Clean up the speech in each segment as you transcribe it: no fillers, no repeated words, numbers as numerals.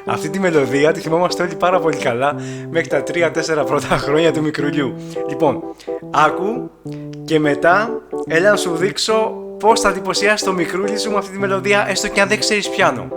Αυτή τη μελωδία τη θυμόμαστε όλοι πάρα πολύ καλά μέχρι τα 3-4 πρώτα χρόνια του μικρουλιού. Λοιπόν, άκου και μετά έλα να σου δείξω πώς θα εντυπωσιάσεις το μικρούλι σου με αυτή τη μελωδία, έστω και αν δεν ξέρεις πιάνο.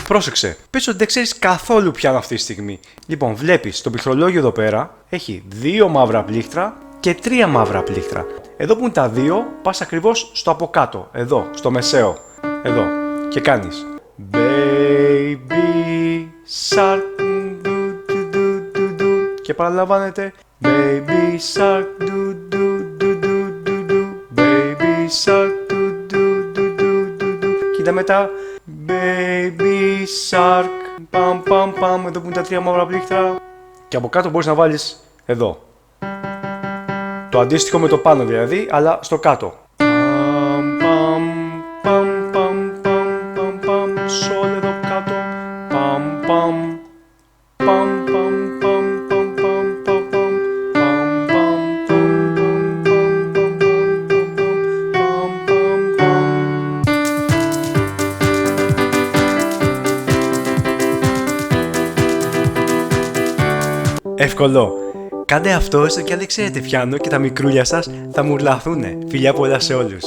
Πρόσεξε, πες ότι δεν ξέρεις καθόλου πιάνο αυτή τη στιγμή. Λοιπόν, βλέπεις το πληκτρολόγιο εδώ πέρα έχει 2 μαύρα πλήκτρα και 3 μαύρα πλήκτρα. Εδώ που είναι τα 2, πας ακριβώς στο από κάτω, εδώ, στο μεσαίο, εδώ, και κάνεις Baby Shark και παραλαμβάνεται Baby Shark Baby Shark κοίτα μετά Baby Shark παμ παμ παμ, εδώ που είναι τα 3 μαύρα πλήκτρα και από κάτω μπορείς να βάλεις εδώ το αντίστοιχο με το πάνω δηλαδή, αλλά στο κάτω. Παμ παμ παμ παμ παμ παμ σόλ εδώ κάτω. Παμ παμ παμ παμ παμ παμ παμ παμ παμ παμ παμ. Εύκολο. Κάντε αυτό έστω και αν δεν ξέρετε πιάνο και τα μικρούλια σας θα μουρλαθούνε. Φιλιά πολλά σε όλους.